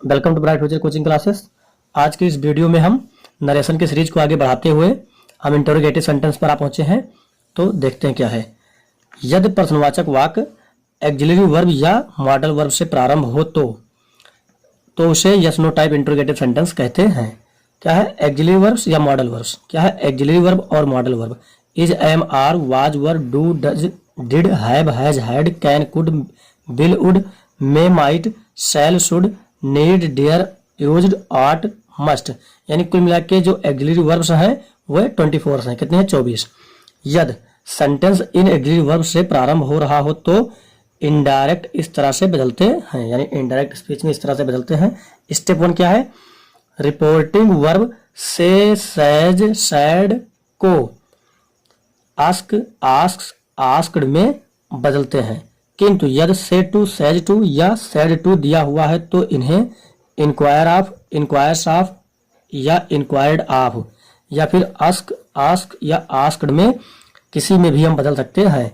Welcome to bright future coaching classes. आज की इस वीडियो में हम नरेशन की सीरीज को आगे बढ़ाते हुए हम इंटरोगेटिव सेंटेंस पर आ पहुंचे हैं। तो देखते हैं क्या है। यदि प्रश्नवाचक वाक्य एक्सिलरी वर्ब या मॉडल वर्ब से प्रारंभ हो तो उसे yes no type interrogative sentence कहते हैं। क्या है? एक्सिलरी वर्ब्स या मॉडल वर्ब्स। क्या है? एक्सिलरी वर्ब और modal verb. Is, am, are, was, were, do, does, did, have, has, had, can, could, will, would, may, might, shall, should, need, dare, used, ought, must. यानी कुल मिला के जो axillary verbs हैं वह 24 हैं। कितने हैं? 24। यदि सेंटेंस इन एक्सिलरी वर्ब से प्रारंभ हो रहा हो तो इनडायरेक्ट इस तरह से बदलते हैं, यानी इनडायरेक्ट स्पीच में इस तरह से बदलते हैं। स्टेप 1 क्या है? रिपोर्टिंग वर्ब से, सैज, सैड को आस्क, आस्क्स, आस्क्ड में बदलते हैं। किंतु यदि से टू, सेज टू या सेड टू दिया हुआ है तो इन्हें इंक्वायर ऑफ, इंक्वायर्स ऑफ या इंक्वायर्ड ऑफ या फिर आस्क, आस्क या आस्क्ड में किसी में भी हम बदल सकते हैं।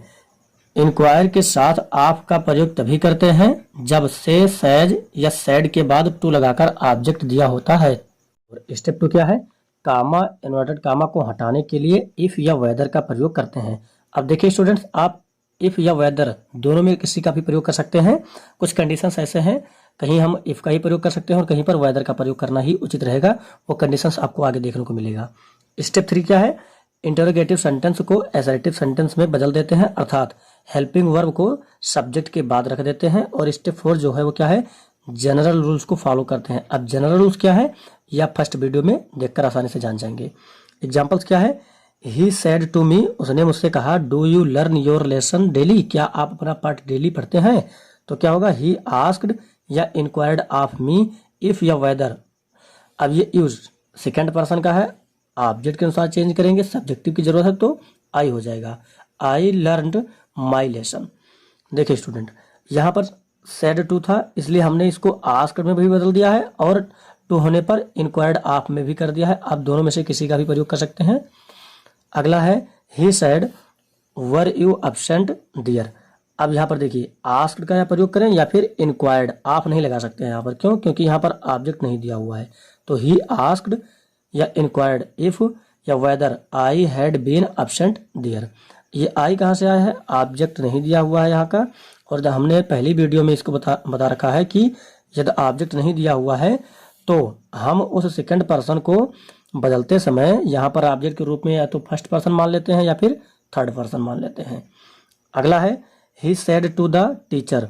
इंक्वायर के साथ ऑफ का प्रयोग तभी करते हैं जब से, सैज या सैड के बाद टू लगाकर ऑब्जेक्ट दिया होता है। स्टेप 2 क्या है? कामा, इन्वर्टेड कामा को हटाने के लिए इफ या वेदर का प्रयोग करते हैं। अब देखिए स्टूडेंट्स, आप इफ या वेदर दोनों में किसी का भी प्रयोग कर सकते हैं। कुछ कंडीशंस ऐसे हैं, कहीं हम इफ का ही प्रयोग कर सकते हैं और कहीं पर वेदर का प्रयोग करना ही उचित रहेगा। वो कंडीशंस आपको आगे देखने को मिलेगा। स्टेप 3 क्या है? इंटरोगेटिव सेंटेंस को असर्टिव सेंटेंस में बदल देते हैं, अर्थात हेल्पिंग वर्ब को सब्जेक्ट के बाद रख देते हैं। और स्टेप 4 जो है वो क्या है? जनरल रूल्स को फॉलो करते हैं। अब जनरल रूल्स क्या है ये आप फर्स्ट वीडियो में देखकर आसानी से जान जाएंगे। एग्जाम्पल्स क्या है? ही सेड टू मी, उसने मुझसे कहा, do you learn your lesson daily, क्या आप अपना पाठ डेली पढ़ते हैं? तो क्या होगा? ही आस्क्ड या इंक्वायर्ड ऑफ मी इफ या वेदर। अब ये यूज सेकेंड पर्सन का है, ऑब्जेक्ट के अनुसार चेंज करेंगे, सब्जेक्टिव की जरूरत है तो आई हो जाएगा। I learned my lesson. देखिए स्टूडेंट, यहाँ पर सेड टू था इसलिए हमने इसको आस्क्ड में भी बदल दिया है और टू होने पर इंक्वायर्ड ऑफ में भी कर दिया है। आप दोनों में से किसी का भी प्रयोग कर सकते हैं। अगला है he said were you absent dear. अब यहाँ पर देखिए आस्क्ड का या प्रयोग करें या फिर इंक्वायर्ड, आप नहीं लगा सकते हैं यहाँ पर। क्यों? क्योंकि यहाँ पर ऑब्जेक्ट नहीं दिया हुआ है। तो ही आस्क्ड या इंक्वायर्ड इफ या whether I had been absent dear. ये आई कहाँ से आया है? ऑब्जेक्ट नहीं दिया हुआ है यहाँ का। और जब हमने पहली वीडियो में इसको बता रखा है कि यदि ऑब्जेक्ट नहीं दिया हुआ है तो हम उस सेकंड पर्सन को बदलते समय यहाँ पर ऑब्जेक्ट के रूप में या तो फर्स्ट पर्सन मान लेते हैं या फिर थर्ड पर्सन मान लेते हैं। अगला है he said to the teacher,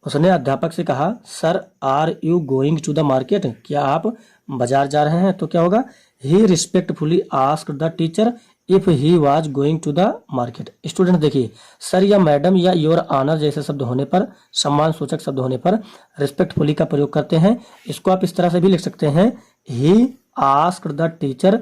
उसने अध्यापक से कहा, sir are you going to the market, क्या आप बाजार जा रहे हैं? तो क्या होगा? He respectfully asked the teacher if he was going to the market. Student देखिए, सर या मैडम या योर ऑनर जैसे शब्द होने पर, सम्मान सूचक शब्द होने पर रिस्पेक्टफुली का प्रयोग करते हैं। इसको आप इस तरह से भी लिख सकते हैं, he asked the teacher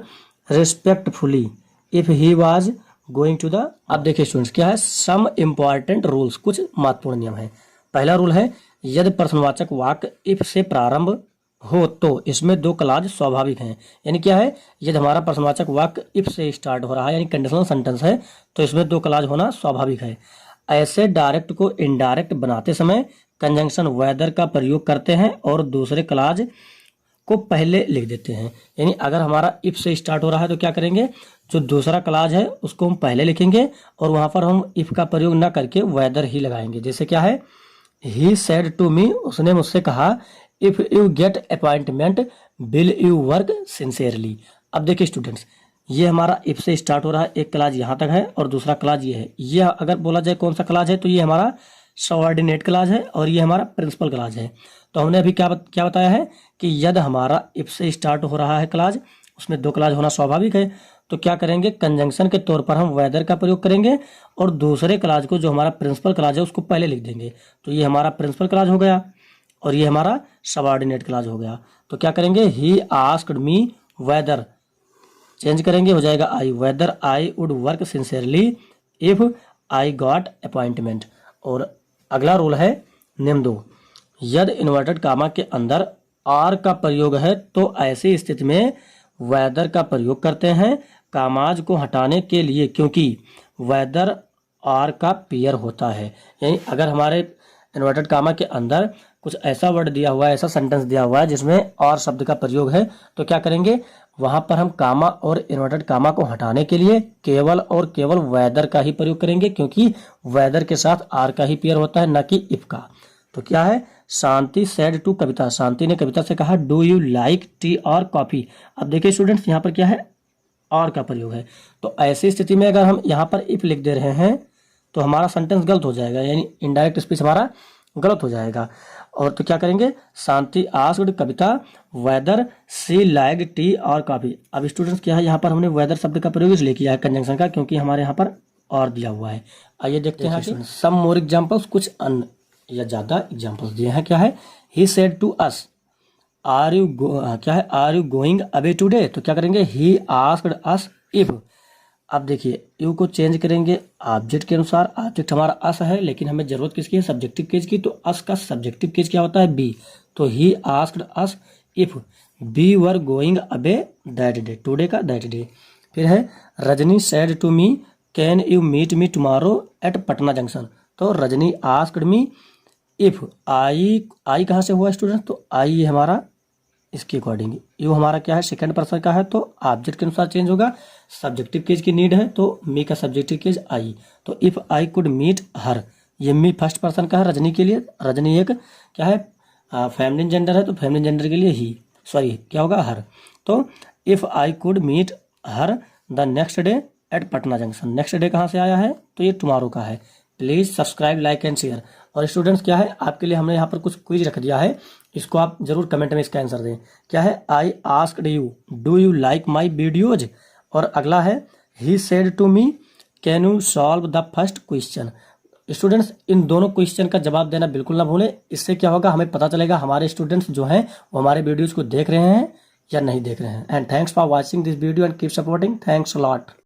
respectfully if he was going to the. अब देखिए स्टूडेंट्स, क्या है? सम इंपॉर्टेंट रूल्स, कुछ महत्वपूर्ण नियम है। पहला रूल है, यदि प्रश्नवाचक वाक्य इफ से प्रारंभ हो तो इसमें दो क्लॉज स्वाभाविक हैं। यानी क्या है? यदि हमारा प्रश्नवाचक वाक्य इफ से स्टार्ट हो रहा है, यानी कंडीशनल सेंटेंस है, तो इसमें दो क्लॉज होना स्वाभाविक है। ऐसे डायरेक्ट को इनडायरेक्ट बनाते समय कंजंक्शन वेदर का प्रयोग करते हैं और दूसरे क्लॉज को पहले लिख देते हैं। यानी अगर हमारा इफ से स्टार्ट हो रहा है तो क्या करेंगे? जो दूसरा क्लॉज है उसको हम पहले लिखेंगे और वहां पर हम इफ का प्रयोग ना करके वेदर ही लगाएंगे। जैसे क्या है? ही सेड टू मी, उसने मुझसे कहा, if you get appointment will you work sincerely. अब देखिए स्टूडेंट्स, ये हमारा इफ से स्टार्ट हो रहा है, एक क्लॉज यहाँ तक है और दूसरा क्लॉज ये है। ये अगर बोला जाए कौन सा क्लॉज है तो ये हमारा सबऑर्डिनेट क्लॉज है और ये हमारा प्रिंसिपल क्लॉज है। तो हमने अभी क्या बताया है कि यदि हमारा इफ से स्टार्ट हो रहा है क्लॉज, उसमें दो क्लॉज होना स्वाभाविक है। तो क्या करेंगे? कंजंक्शन के तौर पर हम वेदर का प्रयोग करेंगे और दूसरे क्लॉज को, जो हमारा प्रिंसिपल क्लॉज है, उसको पहले लिख देंगे। तो ये हमारा प्रिंसिपल क्लॉज हो गया और ये हमारा सबऑर्डिनेट क्लॉज हो गया। तो क्या करेंगे? He asked me whether, change करेंगे, हो जाएगा I, whether I would work sincerely if I got appointment. और अगला रूल है नियम 2, यदि इन्वर्टेड कामा के अंदर आर का प्रयोग है तो ऐसी स्थिति में वेदर का प्रयोग करते हैं कामाज को हटाने के लिए, क्योंकि वेदर आर का पेयर होता है। यानी अगर हमारे इन्वर्टेड कामा के अंदर कुछ ऐसा वर्ड दिया हुआ है, ऐसा सेंटेंस दिया हुआ है जिसमें और शब्द का प्रयोग है, तो क्या करेंगे, वहां पर हम कामा और इन्वर्टेड कामा को हटाने के लिए केवल और केवल वेदर का ही प्रयोग करेंगे, क्योंकि वेदर के साथ आर का ही पेयर होता है, न कि इफ का। तो क्या है, शांति सेड टू कविता, शांति ने कविता से कहा डू यू लाइक टी और कॉफी। अब देखिए स्टूडेंट्स, यहाँ पर क्या है, और का प्रयोग है। तो ऐसी स्थिति में अगर हम यहाँ पर इफ लिख दे रहे हैं तो हमारा सेंटेंस गलत हो जाएगा, यानी इनडायरेक्ट स्पीच हमारा गलत हो जाएगा। और तो क्या करेंगे, Shanti asked Kavita whether she liked tea और कॉफी। अब स्टूडेंट्स क्या है, यहाँ पर हमने वेदर शब्द का प्रयोग इसलिए किया है कंजंक्शन का, क्योंकि हमारे यहाँ पर और दिया हुआ है। आइए देखते हैं सम मोर एग्जाम्पल्स, कुछ अन्य या ज्यादा एग्जाम्पल्स दिए हैं। क्या है, he said to us are you क्या है, are you going away today. तो क्या करेंगे, ही आस्क्ड अस इफ। अब देखिए यू को चेंज करेंगे ऑब्जेक्ट के अनुसार। ऑब्जेक्ट हमारा अस है, लेकिन हमें जरूरत किसकी है, सब्जेक्टिव केस की। तो अस का सब्जेक्टिव केस क्या होता है, बी। तो he asked us if we were going away that day, today का दैट डे। फिर है Rajni said to me can you meet me tomorrow at Patna junction. तो Rajni asked me if I कहाँ से हुआ स्टूडेंट, तो आई हमारा इसके अकॉर्डिंग, यू हमारा क्या है, सेकंड पर्सन का है, तो ऑब्जेक्ट के अनुसार चेंज होगा। सब्जेक्टिव केस की नीड है, तो मी का सब्जेक्टिव केस आई। तो if I could meet her, ये मी फर्स्ट पर्सन का है रजनी के लिए। रजनी एक क्या है, फेमिनिन जेंडर है, तो फेमिनिन जेंडर के लिए ही, सॉरी क्या होगा, हर। तो if I could meet her the next day at Patna junction. Next day कहाँ से आया है, तो ये टुमारो का है। Please subscribe, like and share. और स्टूडेंट्स क्या है, आपके लिए हमने यहाँ पर कुछ क्विज रख दिया है, इसको आप जरूर कमेंट में इसका आंसर दें। क्या है, I asked you do you like my videos. और अगला है he said to me can you solve the first question. Students इन दोनों क्वेश्चन का जवाब देना बिल्कुल ना भूलें। इससे क्या होगा, हमें पता चलेगा हमारे स्टूडेंट्स जो हैं वो हमारे वीडियोज को देख रहे हैं या नहीं देख रहे हैं। And thanks for watching this video and keep supporting. Thanks a lot.